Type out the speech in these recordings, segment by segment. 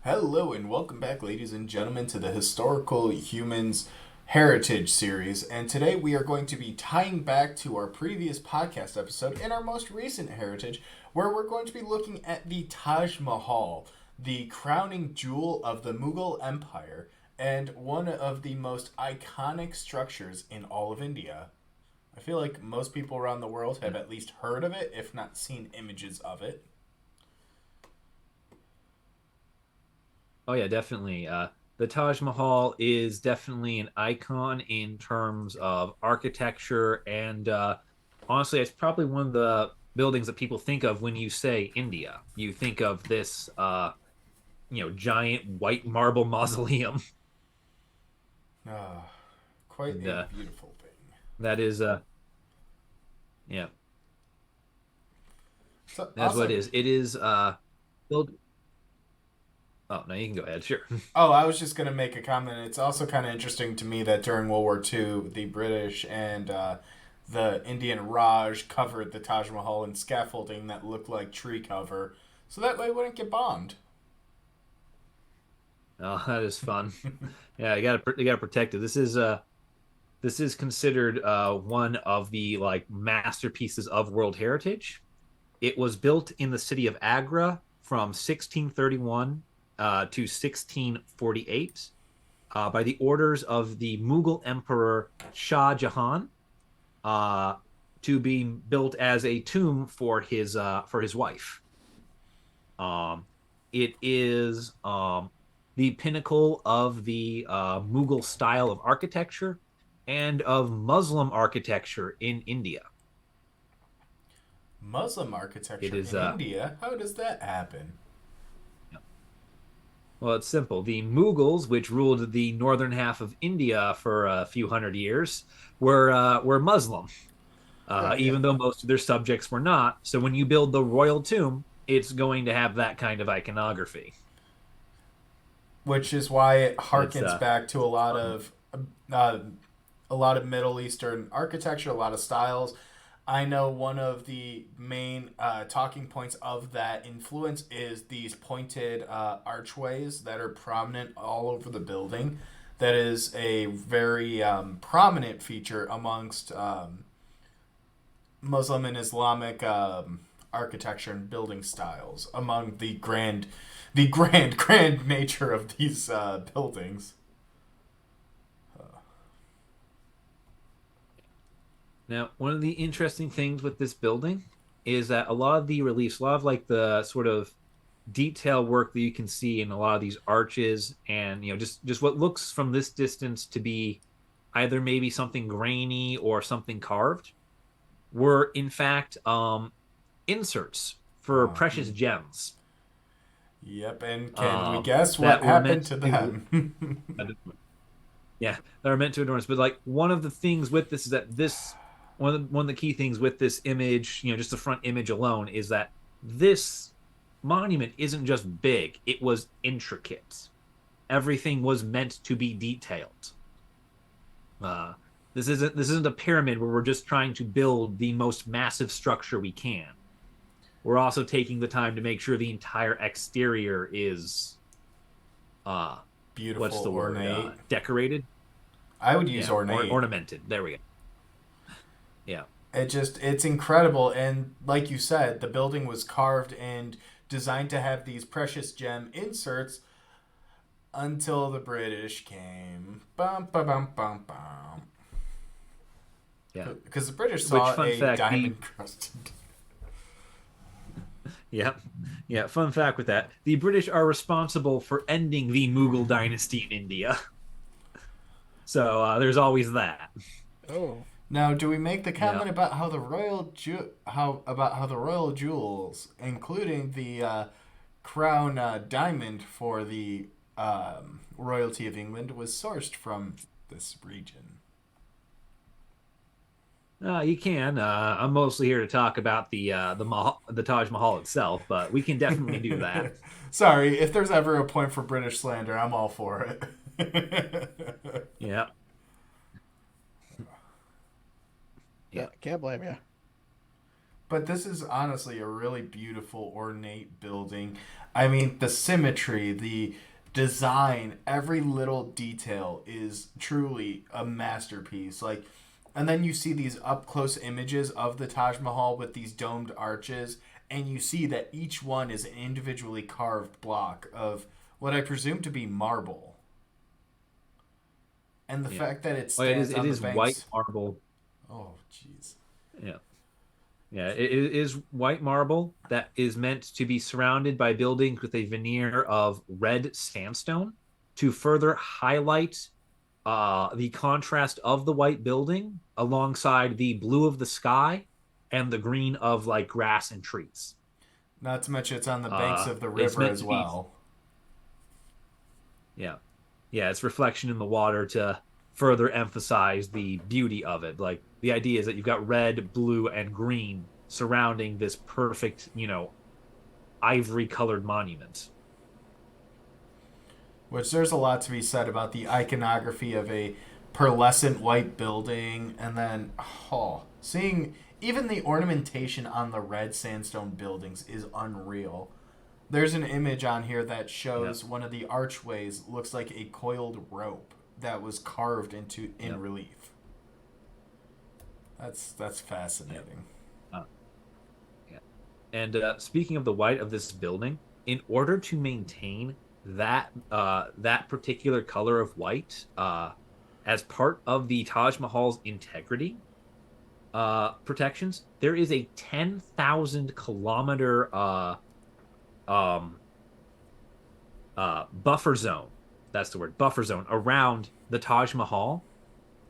Hello and welcome back, ladies and gentlemen, to the Historical Humans Heritage series. And today we are going to be tying back to our previous podcast episode in our most recent heritage, where we're going to be looking at the Taj Mahal, the crowning jewel of the Mughal Empire, and one of the most iconic structures in all of India. I feel like most people around the world have at least heard of it, if not seen images of it. Oh yeah, definitely. The Taj Mahal is definitely an icon in terms of architecture, and honestly, it's probably one of the buildings that people think of when you say India. You think of this, giant white marble mausoleum, Ah, quite and a beautiful thing. that is, yeah, So that's what also, it is. It is built. Oh no, you can go ahead. Sure. oh, I was just gonna make a comment. It's also kind of interesting to me that during World War II, the British and the Indian Raj covered the Taj Mahal in scaffolding that looked like tree cover, so that way it wouldn't get bombed. Oh, that is fun. Yeah, you gotta protect it. This is considered one of the like masterpieces of World Heritage. It was built in the city of Agra from 1631 to 1648 by the orders of the Mughal Emperor Shah Jahan uh, to be built as a tomb for his wife. Um, it is the pinnacle of the Mughal style of architecture and of Muslim architecture in India. Muslim It architecture is in India? How does that happen? well, it's simple. The Mughals, which ruled the northern half of India for a few hundred years, were Muslim, Right, yeah. even though most of their subjects were not. So when you build the royal tomb, it's going to have that kind of iconography. Which is why it It's harkens back to it's fun. uh, a lot of Middle Eastern architecture, a lot of styles. I know one of the main talking points of that influence is these pointed archways that are prominent all over the building. That is a very prominent feature amongst Muslim and Islamic architecture and building styles. Among grand nature of these buildings. Now, one of the interesting things with this building is that a lot of the reliefs, a lot of like the sort of detail work that you can see in a lot of these arches, and just what looks from this distance to be either maybe something grainy or something carved, were in fact inserts for precious Uh-huh. gems Yep, and can we um, guess what that were happened meant to to them? yeah, that are meant to adorn us. But like one of the things with this is that this one of the key things with this image, just the front image alone, is that this monument isn't just big; it was intricate. Everything was meant to be detailed. Uh, this isn't a pyramid where we're just trying to build the most massive structure we can. We're also taking the time to make sure the entire exterior is uh what's Beautiful, the word? ornate. Decorated. I would use Yeah, or ornate. ornamented. There we go. Yeah. It's incredible, and like you said, the building was carved and designed to have these precious gem inserts until the British came. Bum, bum, bum, bum, bum. Yeah. Because the British Which saw fun a fact, the diamond crusted. yeah. Yeah, fun fact with that. The British are responsible for ending the Mughal dynasty in India. So there's always that. Oh, Now, do we make the Yeah. comment about how the royal jewels, including the crown diamond for the royalty of England, was sourced from this region? You can. I'm mostly here to talk about the Taj Mahal itself, but we can definitely do that. Sorry, if there's ever a point for British slander, I'm all for it. Yeah. Yeah. can't blame you. But this is honestly a really beautiful, ornate building. I mean, the symmetry, the design, every little detail is truly a masterpiece. Like, and then you see these up close images of the Taj Mahal with these domed arches, and you see that each one is an individually carved block of what I presume to be marble. And the Yeah. fact that it Oh, it is stands it on the is white banks. marble. Oh, jeez. Yeah. Yeah, it is white marble that is meant to be surrounded by buildings with a veneer of red sandstone to further highlight the contrast of the white building alongside the blue of the sky and the green of like grass and trees. Not to mention it's on the banks of the It's river meant as to be, well. yeah, yeah, it's reflection in the water to further emphasize the beauty of it. Like the idea is that you've got red, blue, and green surrounding this perfect, ivory colored monument. Which there's a lot to be said about the iconography of a pearlescent white building, and then seeing even the ornamentation on the red sandstone buildings is unreal. There's an image on here that Yeah, shows one of the archways looks like a coiled rope that was carved into yeah, in relief. That's yeah. fascinating. Uh, yeah. And speaking of the white of this building, in order to maintain that particular color of white, as part of the Taj Mahal's integrity protections, there is a 10,000 kilometer um, buffer zone. That's the word, buffer zone around the Taj Mahal,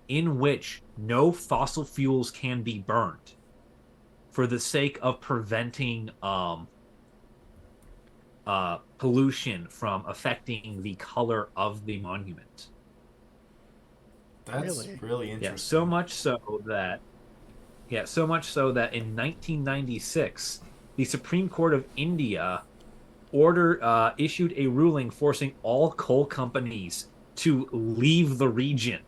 in which no fossil fuels can be burned for the sake of preventing pollution from affecting the color of the monument. That's Really? really Yeah, interesting. so much so that in 1996, the Supreme Court of India issued a ruling forcing all coal companies to leave the region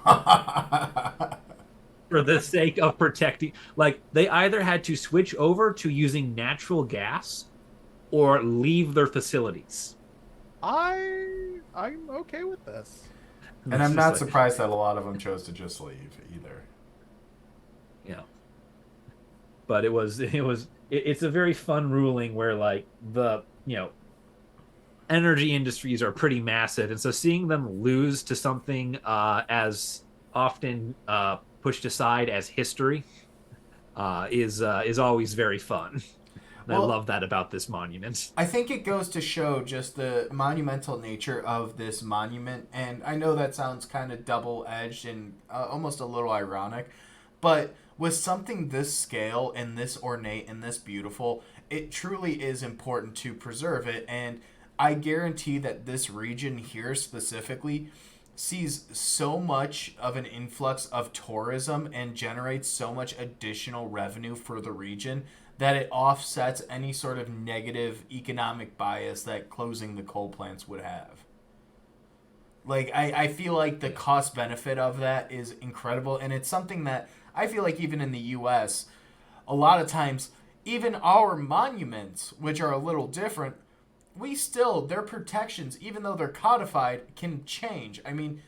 for the sake of protecting. Like they either had to switch over to using natural gas or leave their facilities. I'm okay with this. And And it's I'm just not like, surprised that a lot of them chose to just leave either. yeah. But it's a very fun ruling where like the energy industries are pretty massive, and so seeing them lose to something as often pushed aside as history is always very fun. And I Well, love that about this monument. I think it goes to show just the monumental nature of this monument, and I know that sounds kind of double edged and almost a little ironic, but with something this scale and this ornate and this beautiful, it truly is important to preserve it. And I guarantee that this region here specifically sees so much of an influx of tourism and generates so much additional revenue for the region that it offsets any sort of negative economic bias that closing the coal plants would have. Like, I feel like the Yeah, cost benefit of that is incredible, and it's something that I feel like even in the US, a lot of times, even our monuments, which are a little different, we still, their protections, even though they're codified, can change. I mean,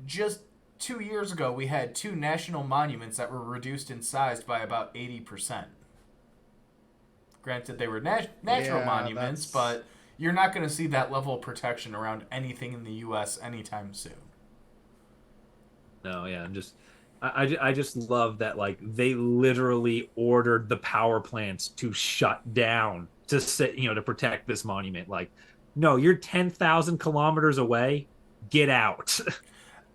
just 2 years ago, we had two national monuments that were reduced in size by about 80%. Granted, they were natural Yeah, monuments, that's but you're not going to see that level of protection around anything in the U.S. anytime soon. no, yeah, I'm just I just love that like they literally ordered the power plants to shut down to sit, to protect this monument. Like, no, you're 10,000 kilometers away. Get out.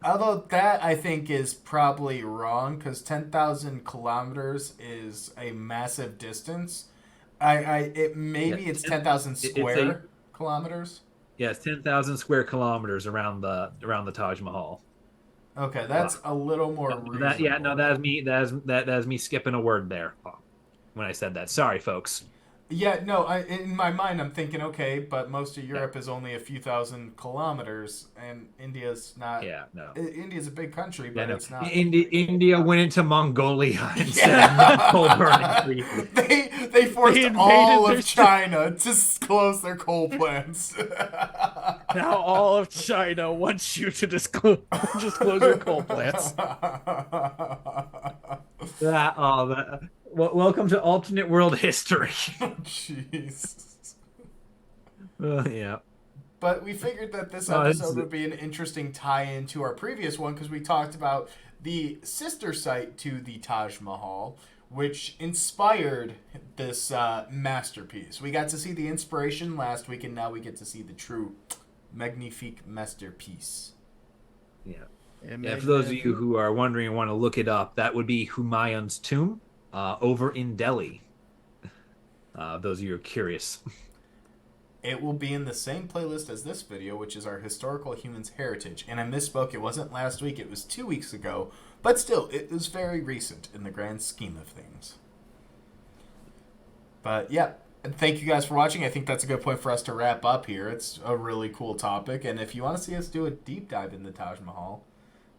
Although that I think is probably wrong because 10,000 kilometers is a massive distance. It Yeah, maybe it's 10,000 it's a square kilometers. yeah, it's 10,000 square kilometers around the Taj Mahal. Okay, Wow. that's a little more That no, reasonable. that is me skipping a word there when I said that. Sorry, folks. Yeah, no, in my mind I'm thinking, okay, but most of Yeah, Europe is only a few thousand kilometers, and India's not. yeah, no. India's a big country, Yeah, but no. it's not. India went into Mongolia instead of coal burning Yeah, briefly. they They forced invaded all their of China to close their coal plants. now all of China wants you to disclose your coal plants. Welcome to alternate world history. Jeez. Yeah. But we figured that this This episode is, would be an interesting tie-in to our previous one because we talked about the sister site to the Taj Mahal, which inspired this masterpiece. We got to see the inspiration last week, and now we get to see the true magnifique masterpiece. yeah. Yeah, for those of you who are wondering and want to look it up, that would be Humayun's tomb over in Delhi. Those of you who are curious. It will be in the same playlist as this video, which is our historical humans heritage. And I misspoke, it wasn't last week, it was 2 weeks ago. But still, it was very recent in the grand scheme of things. But yeah, thank you guys for watching. I think that's a good point for us to wrap up here. It's a really cool topic. And if you want to see us do a deep dive in the Taj Mahal,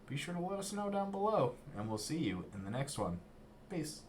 be sure to let us know down below. And we'll see you in the next one. Peace.